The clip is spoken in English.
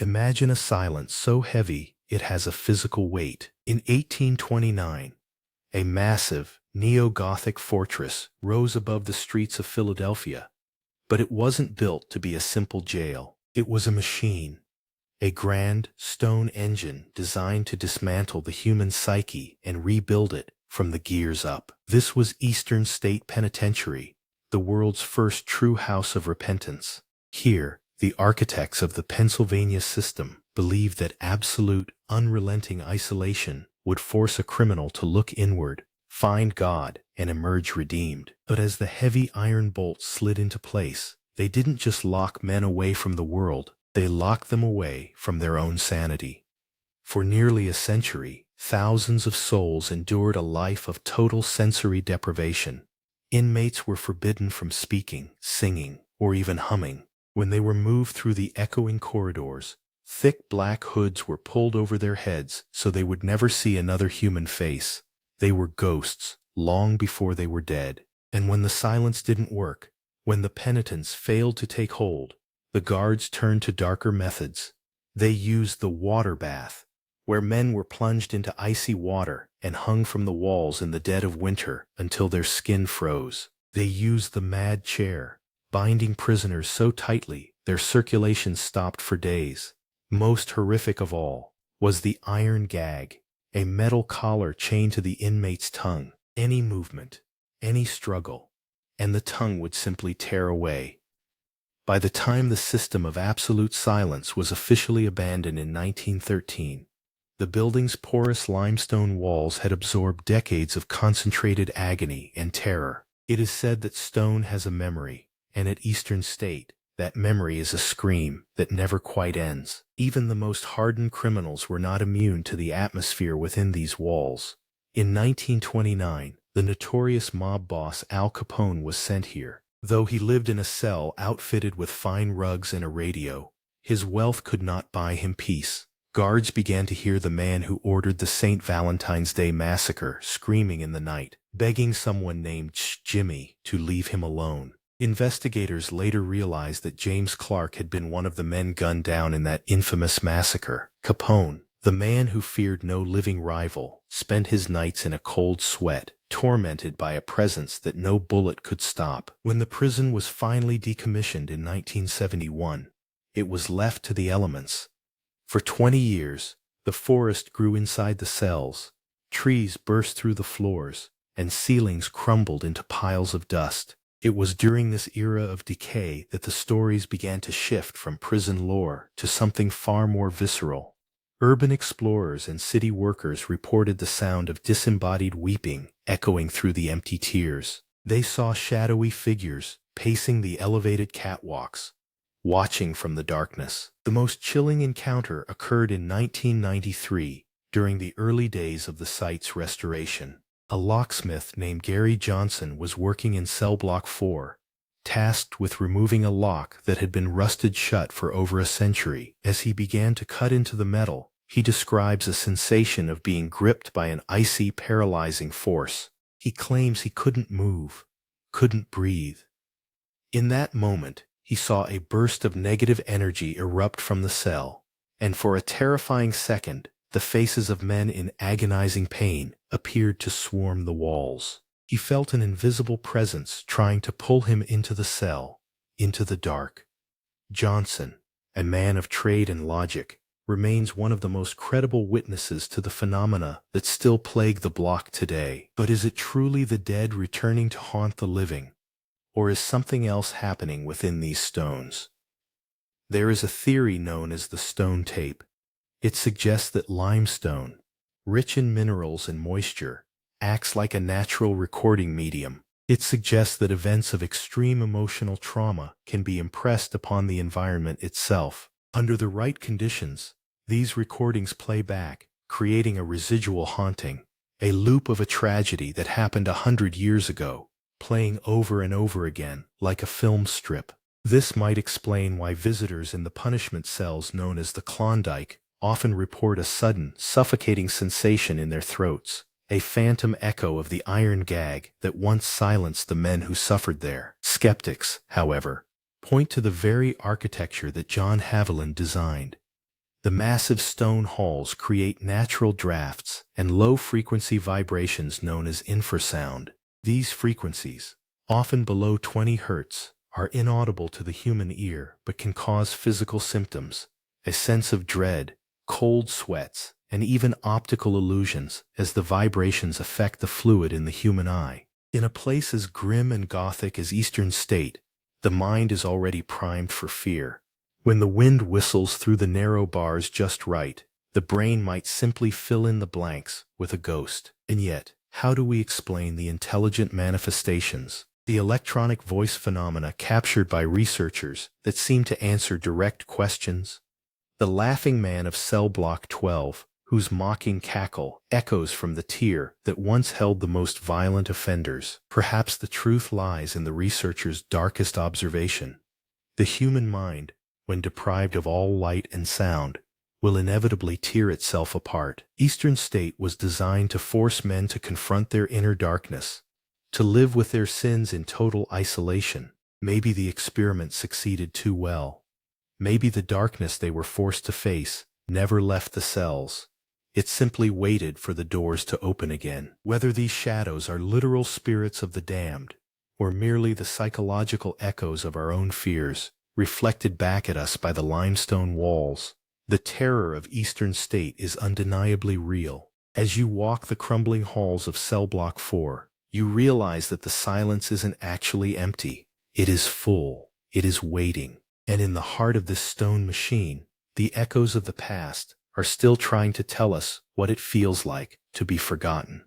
Imagine a silence so heavy it has a physical weight. In 1829, a massive, neo-Gothic fortress rose above the streets of Philadelphia. But it wasn't built to be a simple jail. It was a machine, a grand stone engine designed to dismantle the human psyche and rebuild it from the gears up. This was Eastern State Penitentiary, the world's first true house of repentance. Here, the architects of the Pennsylvania system believed that absolute, unrelenting isolation would force a criminal to look inward, find God, and emerge redeemed. But as the heavy iron bolts slid into place, they didn't just lock men away from the world, they locked them away from their own sanity. For nearly a century, thousands of souls endured a life of total sensory deprivation. Inmates were forbidden from speaking, singing, or even humming. When they were moved through the echoing corridors, thick black hoods were pulled over their heads so they would never see another human face. They were ghosts long before they were dead. And when the silence didn't work, when the penitents failed to take hold, the guards turned to darker methods. They used the water bath, where men were plunged into icy water and hung from the walls in the dead of winter until their skin froze. They used the mad chair, binding prisoners so tightly their circulation stopped for days. Most horrific of all was the iron gag, a metal collar chained to the inmate's tongue. Any movement, any struggle, and the tongue would simply tear away. By the time the system of absolute silence was officially abandoned in 1913, the building's porous limestone walls had absorbed decades of concentrated agony and terror. It is said that stone has a memory, and at Eastern State, that memory is a scream that never quite ends. Even the most hardened criminals were not immune to the atmosphere within these walls. In 1929, the notorious mob boss Al Capone was sent here. Though he lived in a cell outfitted with fine rugs and a radio, his wealth could not buy him peace. Guards began to hear the man who ordered the St. Valentine's Day massacre screaming in the night, begging someone named Jimmy to leave him alone. Investigators later realized that James Clark had been one of the men gunned down in that infamous massacre. Capone, the man who feared no living rival, spent his nights in a cold sweat, tormented by a presence that no bullet could stop. When the prison was finally decommissioned in 1971, it was left to the elements. For 20 years, the forest grew inside the cells, trees burst through the floors, and ceilings crumbled into piles of dust. It was during this era of decay that the stories began to shift from prison lore to something far more visceral. Urban explorers and city workers reported the sound of disembodied weeping echoing through the empty tiers. They saw shadowy figures pacing the elevated catwalks, watching from the darkness. The most chilling encounter occurred in 1993 during the early days of the site's restoration. A locksmith named Gary Johnson was working in Cellblock 4, tasked with removing a lock that had been rusted shut for over a century. As he began to cut into the metal, he describes a sensation of being gripped by an icy, paralyzing force. He claims he couldn't move, couldn't breathe. In that moment, he saw a burst of negative energy erupt from the cell, and for a terrifying second, the faces of men in agonizing pain appeared to swarm the walls. He felt an invisible presence trying to pull him into the cell, into the dark. Johnson, a man of trade and logic, remains one of the most credible witnesses to the phenomena that still plague the block today. But is it truly the dead returning to haunt the living? Or is something else happening within these stones? There is a theory known as the stone tape. It suggests that limestone, rich in minerals and moisture, acts like a natural recording medium. It suggests that events of extreme emotional trauma can be impressed upon the environment itself. Under the right conditions, these recordings play back, creating a residual haunting, a loop of a tragedy that happened 100 years ago, playing over and over again like a film strip. This might explain why visitors in the punishment cells known as the Klondike often report a sudden, suffocating sensation in their throats, a phantom echo of the iron gag that once silenced the men who suffered there. Skeptics, however, point to the very architecture that John Haviland designed. The massive stone halls create natural drafts and low-frequency vibrations known as infrasound. These frequencies, often below 20 Hz, are inaudible to the human ear but can cause physical symptoms, a sense of dread, cold sweats, and even optical illusions as the vibrations affect the fluid in the human eye. In a place as grim and gothic as Eastern State, the mind is already primed for fear. When the wind whistles through the narrow bars just right, the brain might simply fill in the blanks with a ghost. And yet, how do we explain the intelligent manifestations, the electronic voice phenomena captured by researchers that seem to answer direct questions? The laughing man of Cellblock 12, whose mocking cackle echoes from the tier that once held the most violent offenders. Perhaps the truth lies in the researcher's darkest observation. The human mind, when deprived of all light and sound, will inevitably tear itself apart. Eastern State was designed to force men to confront their inner darkness, to live with their sins in total isolation. Maybe the experiment succeeded too well. Maybe the darkness they were forced to face never left the cells. It simply waited for the doors to open again. Whether these shadows are literal spirits of the damned, or merely the psychological echoes of our own fears, reflected back at us by the limestone walls, the terror of Eastern State is undeniably real. As you walk the crumbling halls of Cellblock 4, you realize that the silence isn't actually empty. It is full. It is waiting. And in the heart of this stone machine, the echoes of the past are still trying to tell us what it feels like to be forgotten.